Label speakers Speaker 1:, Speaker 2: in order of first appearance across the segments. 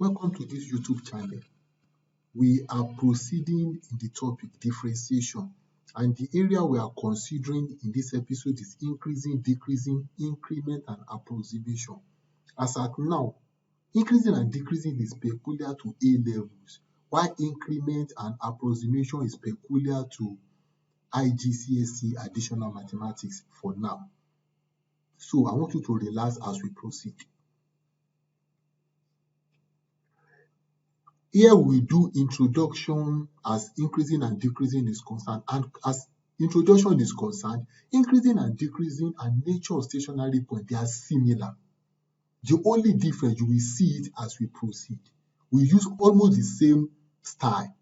Speaker 1: Welcome to this YouTube channel. We are proceeding in the topic differentiation, and the area we are considering in this episode is increasing, decreasing, increment, and approximation. As at now, increasing and decreasing is peculiar to A levels, while increment and approximation is peculiar to IGCSE additional mathematics for now. So I want you to relax as we proceed. Here we do introduction as increasing and decreasing is concerned, and as introduction is concerned, increasing and decreasing and nature of stationary point, they are similar. The only difference, you will see it as we proceed. We use almost the same style,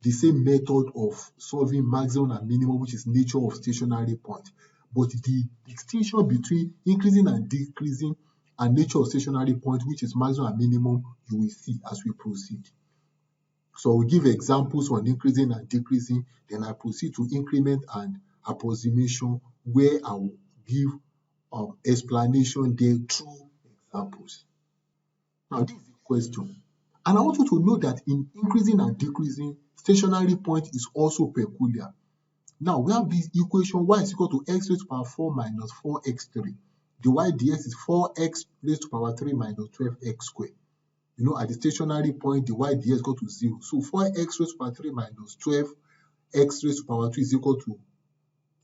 Speaker 1: the same method of solving maximum and minimum, which is nature of stationary point. But the distinction between increasing and decreasing and nature of stationary point, which is maximum and minimum, you will see as we proceed. So we'll give examples on increasing and decreasing, then I proceed to increment and approximation, where I will give explanation there through examples. Now, this is the question. And I want you to know that in increasing and decreasing, stationary point is also peculiar. Now, we have this equation, y is equal to x raised to power 4 minus 4x3. The y dx is 4x raised to power 3 minus 12x squared. You know, at the stationary point, the y dx go to 0. So 4x raised to power 3 minus 12x raised to power 2 is equal to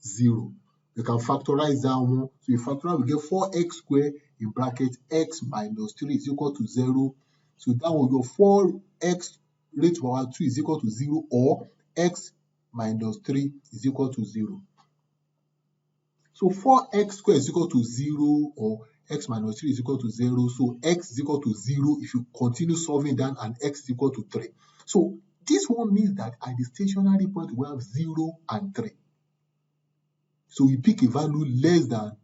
Speaker 1: 0. You can factorize that one. So you factorize, we get 4x squared in bracket x minus 3 is equal to 0. So that will go 4x raised to power 2 is equal to 0, or x minus 3 is equal to 0. So 4x squared is equal to 0, or x minus 3 is equal to 0. So x is equal to 0 if you continue solving that, and x is equal to 3. So this one means that at the stationary point, we have 0 and 3. So we pick a value less than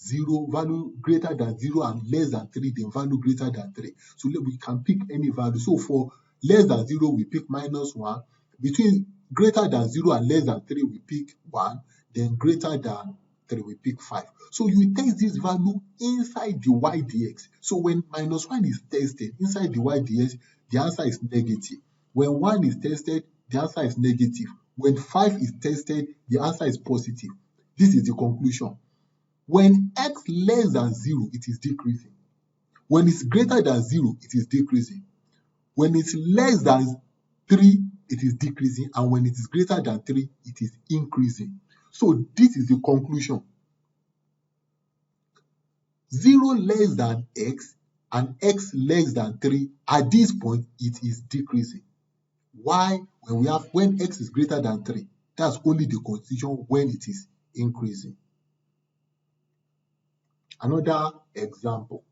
Speaker 1: 0, value greater than 0, and less than 3, then value greater than 3. So we can pick any value. So for less than 0, we pick minus 1. Between greater than 0 and less than 3, we pick 1. Then greater than 3, we pick 5. So you test this value inside the y dx. So when minus 1 is tested inside the y dx, the answer is negative. When 1 is tested, the answer is negative. When 5 is tested, the answer is positive. This is the conclusion. When x less than 0, it is decreasing. When it's greater than 0, it is decreasing. When it's less than 3, it is decreasing. And when it is greater than 3, it is increasing. So this is the conclusion. 0 less than x and x less than 3, at this point, it is decreasing. Why? When x is greater than 3, that's only the condition when it is increasing. Another example.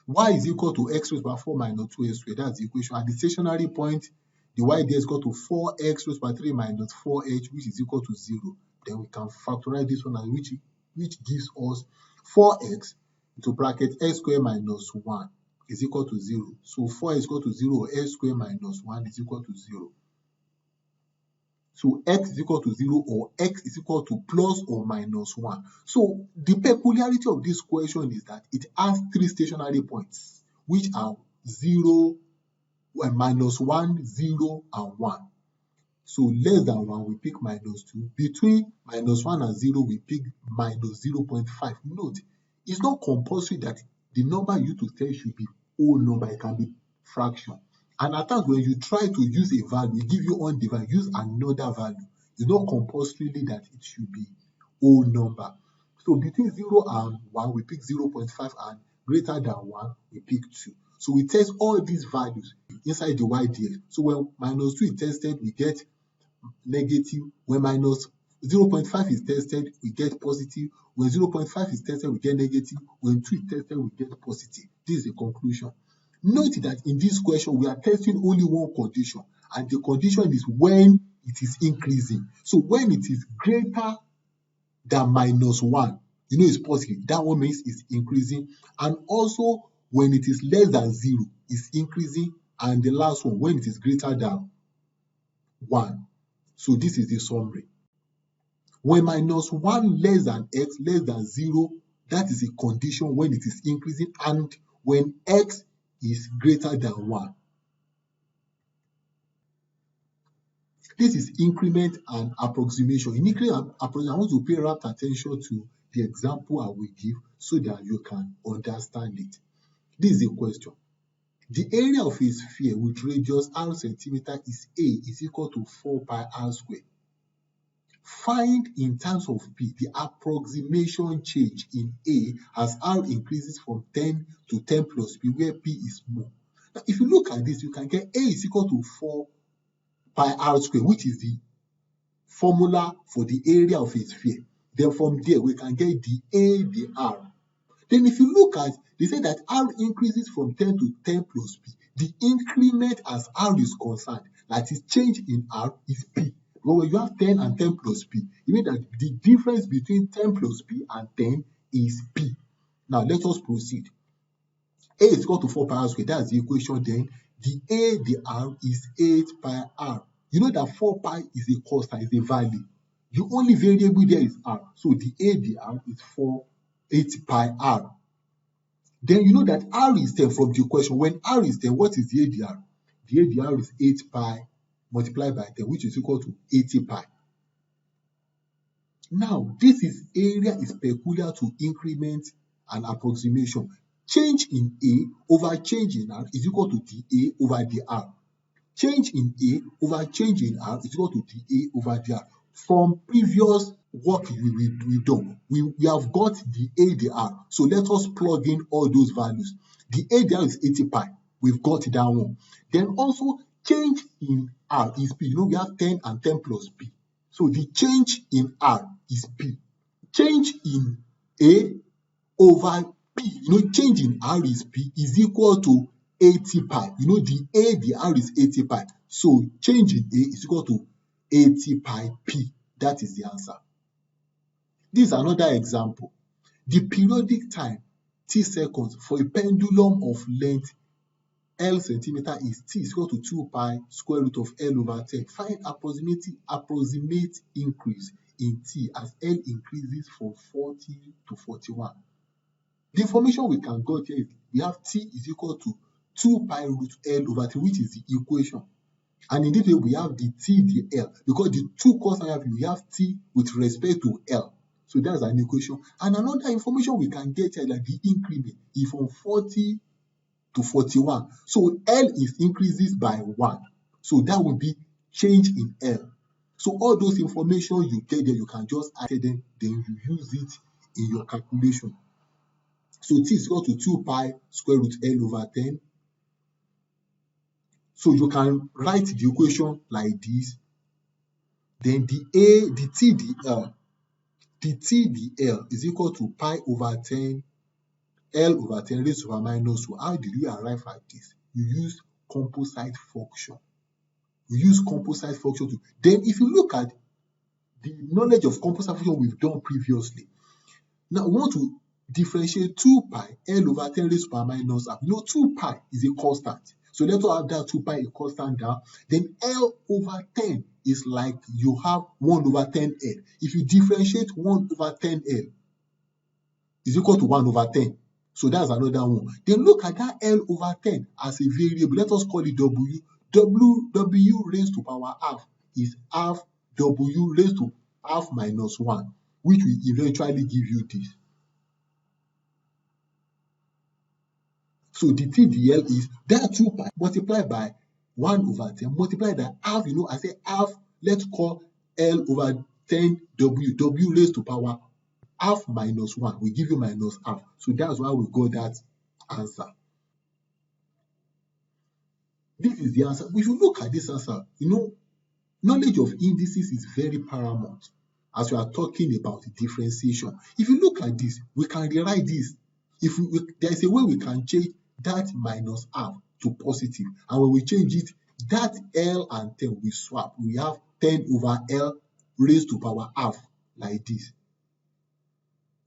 Speaker 1: Y is equal to x raised by 4 minus 2x squared. That's the equation. At the stationary point, the y dx is equal to 4x raised by 3 minus 4h, which is equal to 0. Then we can factorize this one, which gives us 4x into bracket x squared minus 1 is equal to 0. So 4 is equal to 0, or x squared minus 1 is equal to 0. So x is equal to 0, or x is equal to plus or minus 1. So the peculiarity of this question is that it has 3 stationary points, which are 0, minus 1, 0, and 1. So less than 1, we pick minus 2. Between minus 1 and 0, we pick minus 0.5. Note, it's not compulsory that the number you to tell should be whole number. It can be fraction. And at times when you try to use a value, it give you undivided, use another value. It's not compulsorily that it should be whole number. So between 0 and 1, we pick 0.5, and greater than 1, we pick 2. So we test all these values inside the y dx. So when minus 2 is tested, we get negative. When minus 0.5 is tested, we get positive. When 0.5 is tested, we get negative. When 2 is tested, we get positive. This is the conclusion. Note that in this question, we are testing only one condition, and the condition is when it is increasing. So when it is greater than minus 1, you know it's positive. That one means it's increasing. And also when it is less than 0, it's increasing. And the last one, when it is greater than 1. So this is the summary. When minus 1 less than x less than 0, that is a condition when it is increasing. And when x is greater than 1. This is increment and approximation. In increment and approximation, I want to pay rapt attention to the example I will give so that you can understand it. This is a question. The area of a sphere with radius r centimeter is A is equal to 4 pi r squared. Find in terms of P the approximation change in A as r increases from 10 to 10 plus P, where P is more. Now, if you look at this, you can get A is equal to 4 pi r squared, which is the formula for the area of a sphere. Then from there, we can get the A, the R. Then if you look at, they say that R increases from 10 to 10 plus P. The increment as R is concerned, that is change in R, is P. But when you have 10 and 10 plus P, you mean that the difference between 10 plus P and 10 is P. Now let us proceed. A is equal to 4 pi r squared. That's the equation. Then the A, the R is 8 pi r. You know that 4 pi is a constant, is a value. The only variable there is r. So the A, the R is 8 pi r. Then you know that r is 10 from the equation. When r is 10, what is the A, the R? The A, the R is 8 pi multiplied by 10, which is equal to 80 pi. Now, this area is peculiar to increment and approximation. Change in A over change in R is equal to the A over the R. Change in A over change in R is equal to the A over the R. From previous work we've done, we have got the A, the R. So let us plug in all those values. The A, the R is 80 pi. We've got that one. Then also change in R is P. You know, we have 10 and 10 plus P. So the change in R is P. Change in A over P, you know, change in R is P, is equal to 80 pi. You know, the A, the R is 80 pi. So change in A is equal to 80 pi P. That is the answer. This is another example. The periodic time, T seconds, for a pendulum of length L centimeter is T is equal to 2 pi square root of L over 10. Find approximate increase in T as L increases from 40 to 41. The information we can get here is we have T is equal to 2 pi root L over 10, which is the equation. And in this way, we have the T, the L, because the two constants we have T with respect to L. So that's an equation. And another information we can get here, like the increment, is from 40 to 41. So L is increases by 1. So that will be change in L. So all those information you get there, you can just add them, then you use it in your calculation. So T is equal to 2 pi square root L over 10. So you can write the equation like this. Then the A, the T, the L is equal to pi over 10, L over 10 raised to the power minus 1. How did we arrive at this? You use composite function. Then if you look at the knowledge of composite function we've done previously, now we want to differentiate 2 pi L over 10 raised to the power minus half. You know, 2 pi is a constant. So let's have that 2 pi a constant down. Then L over 10 is like you have 1 over 10L. If you differentiate 1 over 10L is equal to 1 over 10. So that's another one. Then look at that L over 10 as a variable. Let us call it W. W raised to power half is half W raised to half minus 1, which will eventually give you this. So the TDL is that 2 pi multiplied by 1 over 10 multiplied by half. You know, I say half, let's call L over 10 W raised to power half minus 1 will give you minus half. So that's why we got that answer. This is the answer. If you look at this answer, you know, knowledge of indices is very paramount as we are talking about differentiation. If you look at this, we can rewrite this. There is a way we can change that minus half to positive, and when we change it, that L and 10 we swap. We have 10 over L raised to power half like this.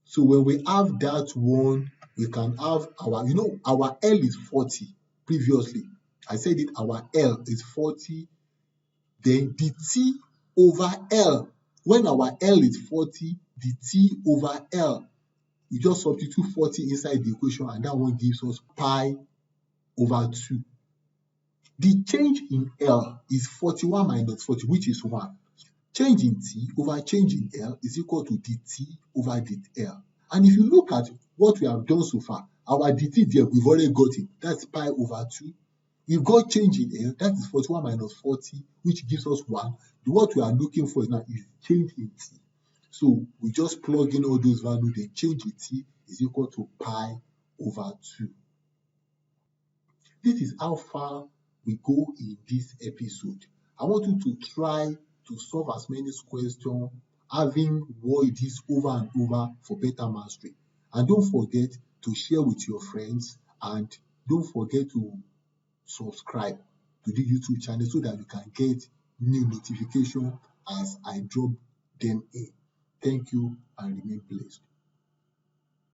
Speaker 1: So when we have that one, we can have our, you know, our L is 40 previously. I said it, our L is 40. Then the T over L, when our L is 40, the T over L, we just substitute 40 inside the equation, and that one gives us pi over 2. The change in L is 41 minus 40, which is 1. Change in T over change in L is equal to dt over dl. And if you look at what we have done so far, our dt there, we've already got it. That's pi over 2. We've got change in L, that is 41 minus 40, which gives us 1. What we are looking for now is change in T. So we just plug in all those values, then change in T is equal to pi over 2. This is how far we go in this episode. I want you to try to solve as many questions, having word this over and over for better mastery. And don't forget to share with your friends, and don't forget to subscribe to the YouTube channel so that you can get new notification as I drop them in. Thank you and remain blessed.